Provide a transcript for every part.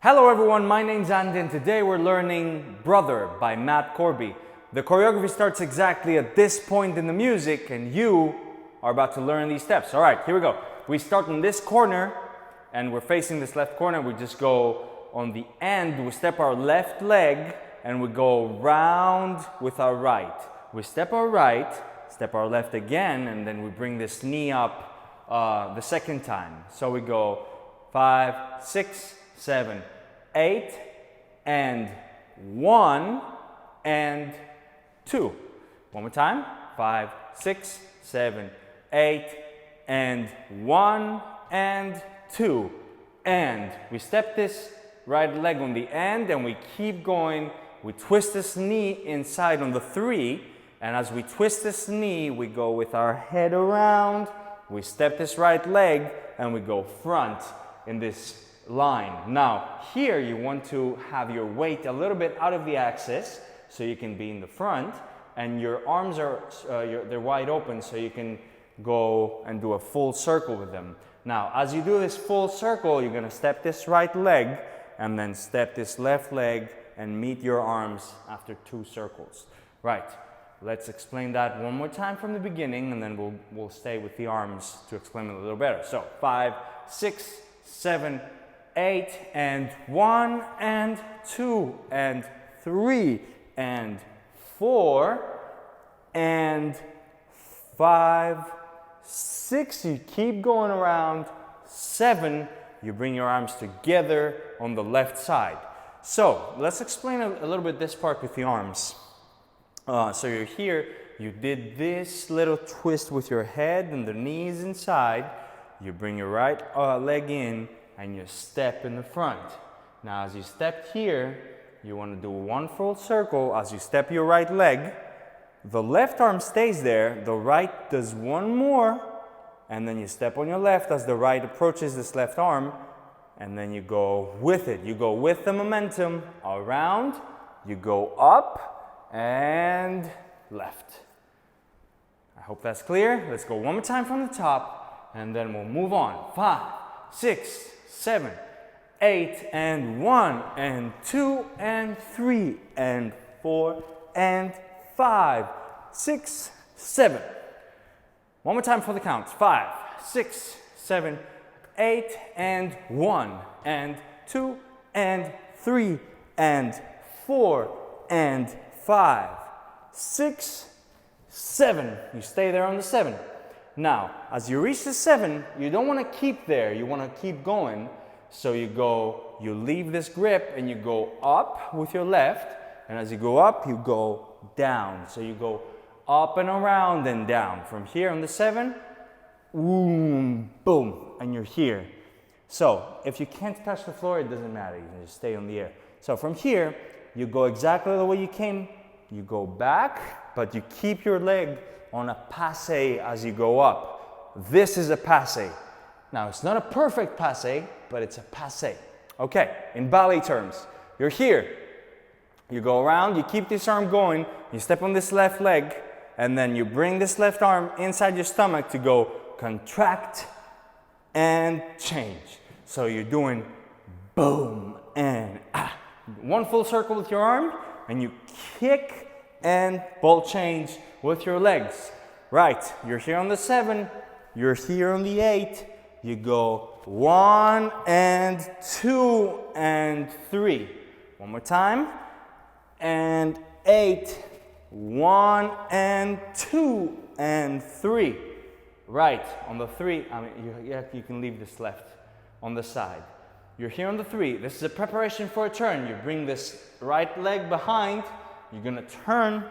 Hello everyone, my name's Andy and today we're learning Brother by Matt Corby. The choreography starts exactly at this point in the music and you are about to learn these steps. Alright, here we go. We start in this corner and we're facing this left corner. We just go on the end, we step our left leg and we go round with our right. We step our right, step our left again, and then we bring this knee up the second time. So we go 5, 6, 7, 8, and 1, and 2. One more time. 5, 6, 7, 8, and 1, and 2. And we step this right leg on the end and we keep going. We twist this knee inside on the 3, and as we twist this knee, we go with our head around, we step this right leg, and we go front in this line. Now, here you want to have your weight a little bit out of the axis so you can be in the front, and your arms are they're wide open so you can go and do a full circle with them. Now, as you do this full circle, you're going to step this right leg and then step this left leg and meet your arms after 2 circles. Right, let's explain that one more time from the beginning and then we'll stay with the arms to explain it a little better. So 5, 6, 7, 8, and 1, and 2, and 3, and 4, and 5, 6. You keep going around. 7, you bring your arms together on the left side. So let's explain a little bit this part with the arms. So you're here, you did this little twist with your head and the knees inside. You bring your right leg in and you step in the front. Now as you step here, you want to do one full circle. As you step your right leg, the left arm stays there, the right does one more, and then you step on your left as the right approaches this left arm, and then you go with it. You go with the momentum around, you go up and left. I hope that's clear. Let's go one more time from the top and then we'll move on. 5, 6, 7, 8, and 1, and 2, and 3, and 4, and 5, 6, 7. One more time for the counts. 5, 6, 7, 8, and 1, and 2, and 3, and 4, and 5, 6, 7. You stay there on the 7. Now, as you reach the 7, you don't want to keep there. You want to keep going. So you leave this grip and you go up with your left. And as you go up, you go down. So you go up and around and down. From here on the 7, boom, boom, and you're here. So if you can't touch the floor, it doesn't matter. You can just stay on the air. So from here, you go exactly the way you came. You go back, but you keep your leg on a passe as you go up. This is a passe. Now, it's not a perfect passe, but it's a passe. Okay, in ballet terms, you're here. You go around, you keep this arm going, you step on this left leg, and then you bring this left arm inside your stomach to go contract and change. So you're doing boom and ah. One full circle with your arm, and you kick and ball change with your legs. Right, you're here on the 7, you're here on the 8, you go 1 and 2 and 3. One more time, and 8, 1 and 2 and 3. Right, on the 3, you can leave this left on the side. You're here on the 3. This is a preparation for a turn. You bring this right leg behind. You're going to turn,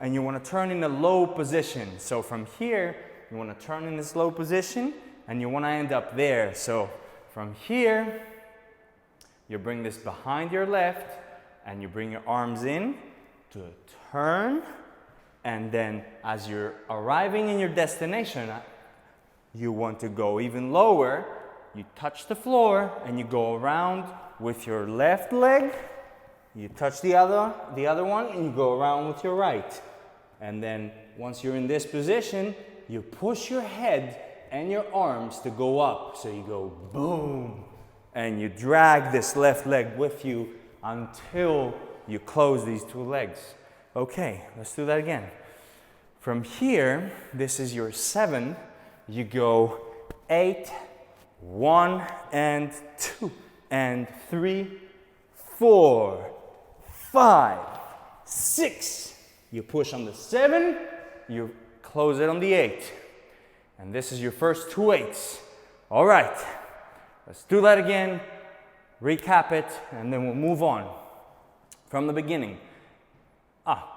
and you want to turn in a low position. So from here, you want to turn in this low position, and you want to end up there. So from here, you bring this behind your left, and you bring your arms in to turn, and then as you're arriving in your destination, you want to go even lower. You touch the floor, and you go around with your left leg. You touch the other one, and you go around with your right. And then once you're in this position, you push your head and your arms to go up. So you go boom, and you drag this left leg with you until you close these two legs. Okay, let's do that again. From here, this is your 7. You go 8, 1 and 2 and 3, 4, 5, 6. You push on the 7, you close it on the 8. And this is your first 2 8s. All right, let's do that again, recap it, and then we'll move on from the beginning.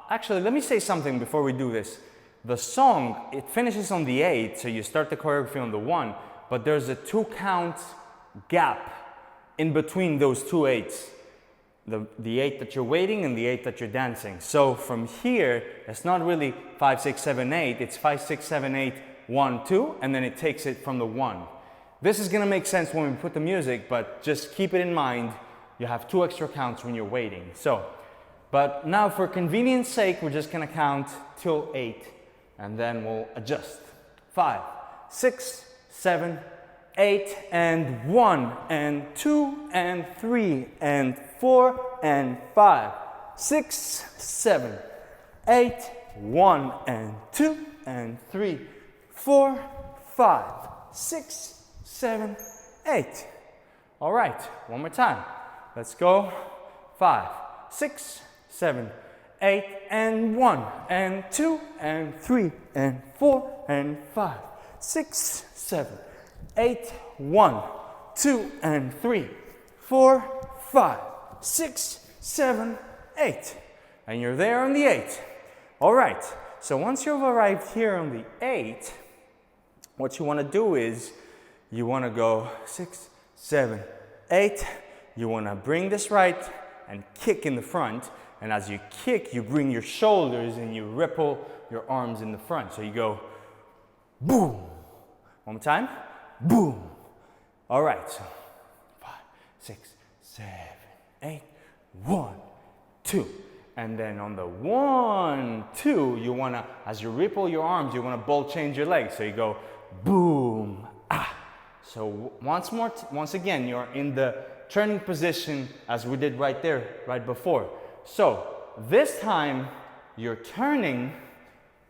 Actually, let me say something before we do this. The song, it finishes on the 8, so you start the choreography on the 1, but there's a 2 count gap in between those 2 8s. The 8 that you're waiting and the 8 that you're dancing. So from here, it's not really 5, 6, 7, 8, it's 5, 6, 7, 8, 1, 2, and then it takes it from the 1. This is gonna make sense when we put the music, but just keep it in mind, you have 2 extra counts when you're waiting. So, but now for convenience sake, we're just gonna count till 8, and then we'll adjust. 5, 6, 7, 8, and 1, and 2, and 3, and 4, and 5, 6, 7, 8, 1, and 2, and 3, 4, 5, 6, 7, 8. All right, one more time. Let's go. 5, 6, 7, 8, and 1, and 2, and 3, and 4, and 5, 6, 7, 8, 1, 2, and 3, 4, 5, 6, 7, 8. And you're there on the 8. All right, so once you've arrived here on the 8, what you want to do is you want to go 6, 7, 8. You want to bring this right and kick in the front. And as you kick, you bring your shoulders and you ripple your arms in the front. So you go boom. One more time. Boom. All right. So 5, 6, 7, 8. 1, 2. And then on the 1, 2, you want to, as you ripple your arms, you want to ball change your legs. So you go boom. So once again, you're in the turning position as we did right there, right before. So this time you're turning,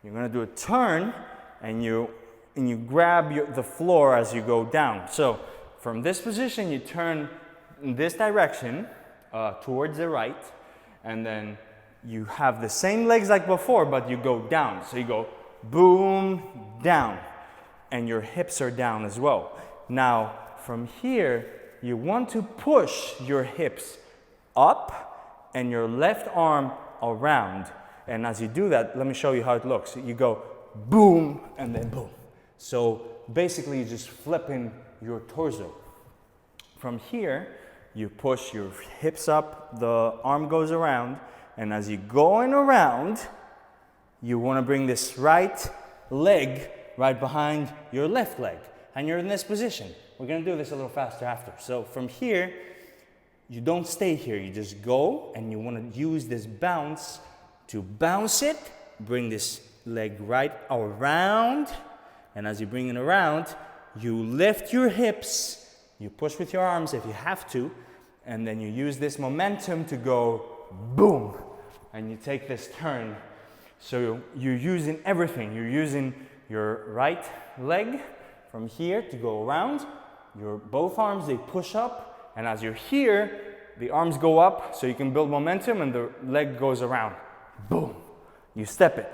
you're gonna do a turn and you grab the floor as you go down. So from this position, you turn in this direction towards the right, and then you have the same legs like before, but you go down. So you go boom, down, and your hips are down as well. Now, from here, you want to push your hips up and your left arm around. And as you do that, let me show you how it looks. You go boom and then boom. So basically, you're just flipping your torso. From here, you push your hips up, the arm goes around, and as you're going around, you want to bring this right leg right behind your left leg. And you're in this position. We're going to do this a little faster after. So from here, you don't stay here. You just go, and you want to use this bounce to bounce it. Bring this leg right around. And as you bring it around, you lift your hips. You push with your arms if you have to. And then you use this momentum to go boom. And you take this turn. So you're using everything. You're using your right leg from here to go around. Your both arms, they push up, and as you're here, the arms go up so you can build momentum and the leg goes around. Boom. You step it.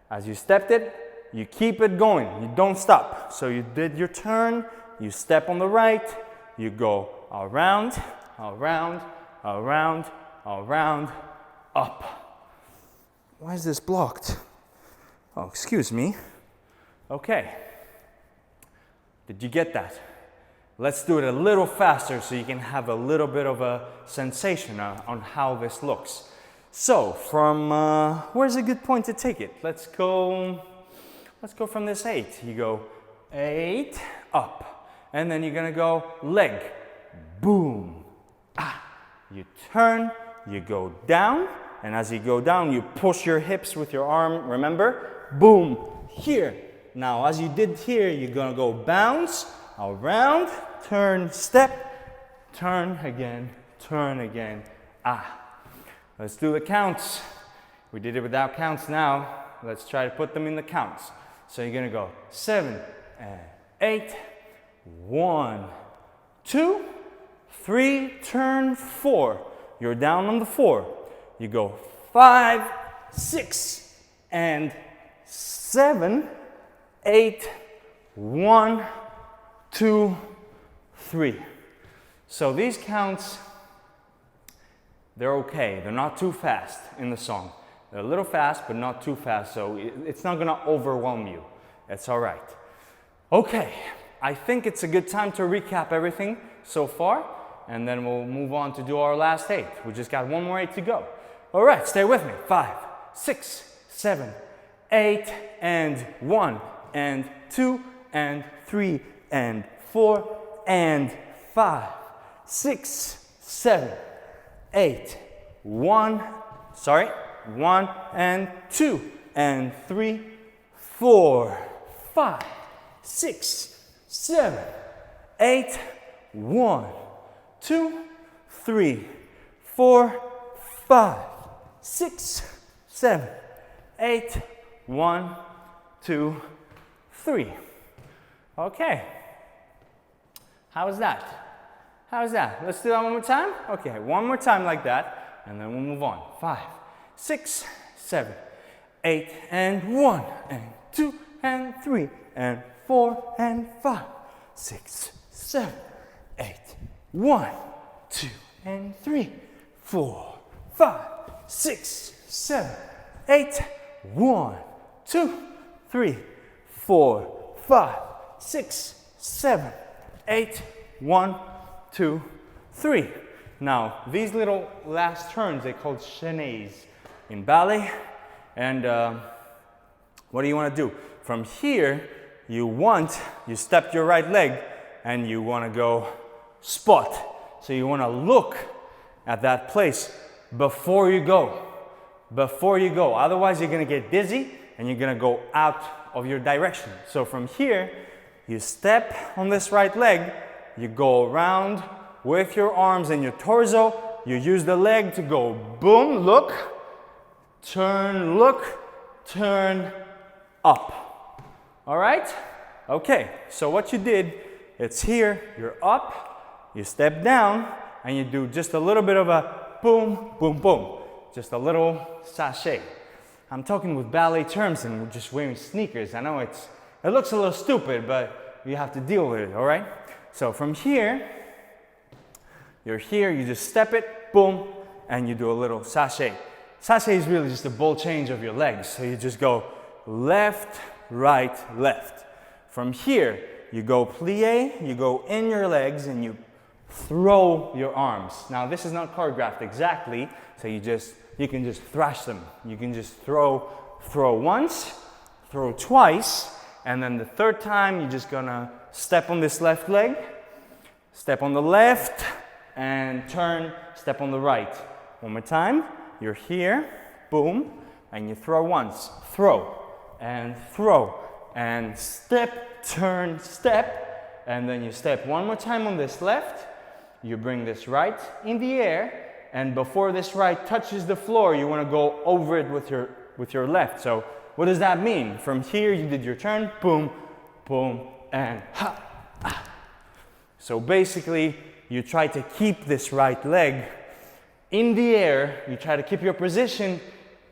As you stepped it, you keep it going. You don't stop. So you did your turn, you step on the right, you go around, around, around, around, up. Why is this blocked? Oh, excuse me. Okay. Did you get that? Let's do it a little faster so you can have a little bit of a sensation on how this looks. So from, where's a good point to take it? Let's go from this 8. You go 8, up. And then you're gonna go leg, boom, You turn, you go down, and as you go down, you push your hips with your arm, remember? Boom, here. Now, as you did here, you're gonna go bounce, around, turn, step, turn again, turn again, ah. Let's do the counts. We did it without counts now. Let's try to put them in the counts. So you're gonna go 7 and 8, 1, 2, 3, turn 4. You're down on the 4. You go 5, 6, and 7, 8, 1, 2, 3. So these counts, they're okay. They're not too fast in the song. They're a little fast, but not too fast, so it's not gonna overwhelm you. It's all right. Okay, I think it's a good time to recap everything so far, and then we'll move on to do our last 8. We just got one more 8 to go. All right, stay with me. 5, 6, 7, 8, and 1, and 2, and 3, and 4, and 5, 6, 7, 8, 1, 1 and 2 and 3, 4, 5, 6, 7, 8, 1, 2, 3, 4, 5, 6, 7, 8, 1, 2, 3. Okay. How's that? How's that? Let's do that one more time. Okay, one more time like that, and then we'll move on. 5, 6, 7, 8, and 1, and 2, and 3, and 4, and 5, 6, 7, 8, 1, 2, and 3, 4, 5, 6, 7, 8, 1, 2, 3, 4, 5, 6, 7, 8, 1, 2, 3. Now, these little last turns, they're called chaînes in ballet. And what do you want to do? From here, you step your right leg and you want to go spot. So you want to look at that place before you go. Before you go. Otherwise, you're going to get dizzy and you're going to go out of your direction. So from here, you step on this right leg, you go around with your arms and your torso, you use the leg to go boom, look, turn, up. All right? Okay, so what you did, it's here, you're up, you step down, and you do just a little bit of a boom, boom, boom. Just a little sachet. I'm talking with ballet terms and we're just wearing sneakers. I know it looks a little stupid, but you have to deal with it, all right? So from here, you're here, you just step it, boom, and you do a little sachet. Sachet is really just a ball change of your legs. So you just go left, right, left. From here, you go plie, you go in your legs and you throw your arms. Now this is not choreographed exactly, so you can just thrash them. You can just throw once, throw twice, and then the third time you're just gonna step on this left leg, step on the left, and turn, step on the right. One more time, you're here, boom, and you throw once, throw, and step, turn, step, and then you step one more time on this left, you bring this right in the air, and before this right touches the floor, you want to go over it with your left. So what does that mean? From here, you did your turn, boom, boom, and ha, ah. So basically, you try to keep this right leg in the air, you try to keep your position,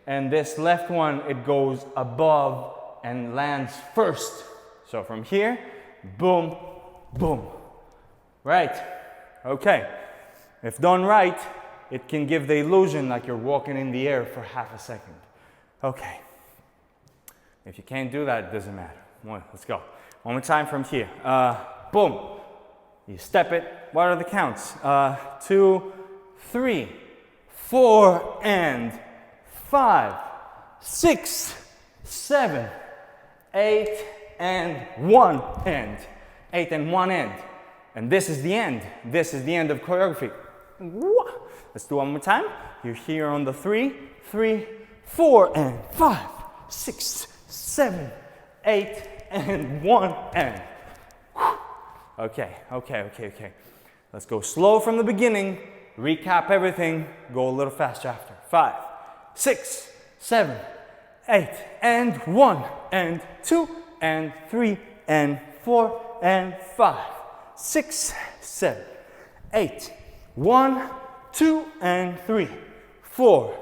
and this left one, it goes above and lands first. So from here, boom, boom. Right? Okay. If done right, it can give the illusion like you're walking in the air for half a second. Okay. If you can't do that, it doesn't matter. Let's go. One more time from here. Boom. You step it. What are the counts? 2, 3, 4, and 5, 6, 7, 8, and 1 end. 8 and 1 end. And this is the end. This is the end of choreography. Let's do one more time. You're here on the 3, 4, and 5, 6, 7, 8, and 1 end. Okay. Let's go slow from the beginning, recap everything, go a little faster after. 5, 6, 7, 8, and 1, and 2, and 3, and 4, and 5, 6, 7, 8, 1, 2, and 3, 4,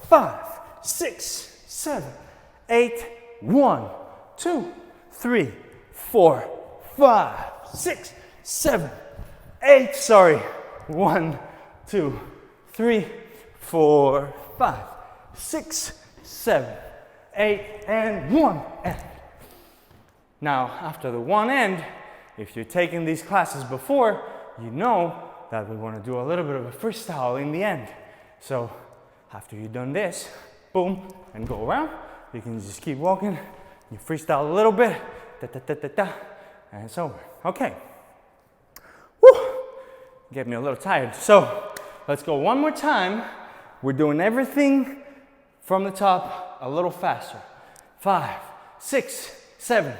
5, 6, 7, 8, 1, 2, 3, 4, 5, 6, 7, 8, sorry, 1, 2, 3, 4, 5, 6, 7, 8, and 1 end. Now, after the 1 end, if you're taking these classes before, you know that we want to do a little bit of a freestyle in the end. So, after you've done this, boom, and go around, you can just keep walking, you freestyle a little bit, da da da da da, and it's over. Okay. Woo! Get me a little tired. So, let's go one more time. We're doing everything from the top a little faster. 5, 6, 7,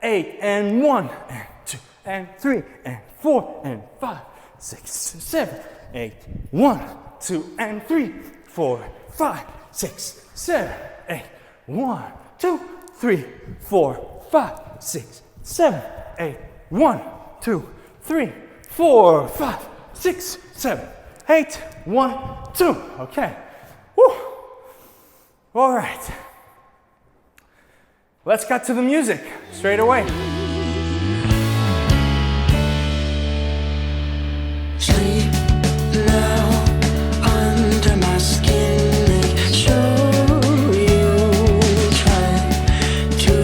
8, and 1, and 2, and 3, and 4, and 5, 6, 7, 8, 1, 2, and 3, 4, 5, 6, 7, 8, 1, 2, 3, 4, 5, 6, 7, 8, 1, 2, 3, 4, 5, 6, 7, 8, 1, 2. Okay. Woo. All right. Let's cut to the music straight away. Sleep now under my skin. Make sure you try to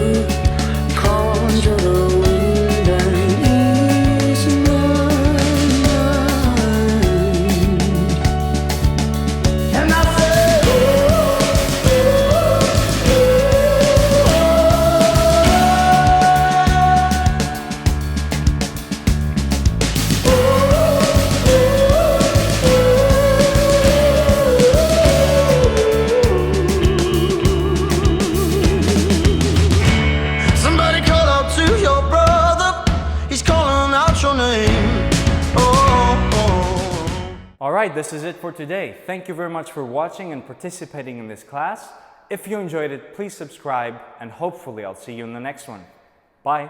conjure the wind and ease my mind. And I say, somebody call out to your brother. He's calling out your name. All right, this is it for today. Thank you very much for watching and participating in this class. If you enjoyed it, please subscribe, and hopefully I'll see you in the next one. Bye.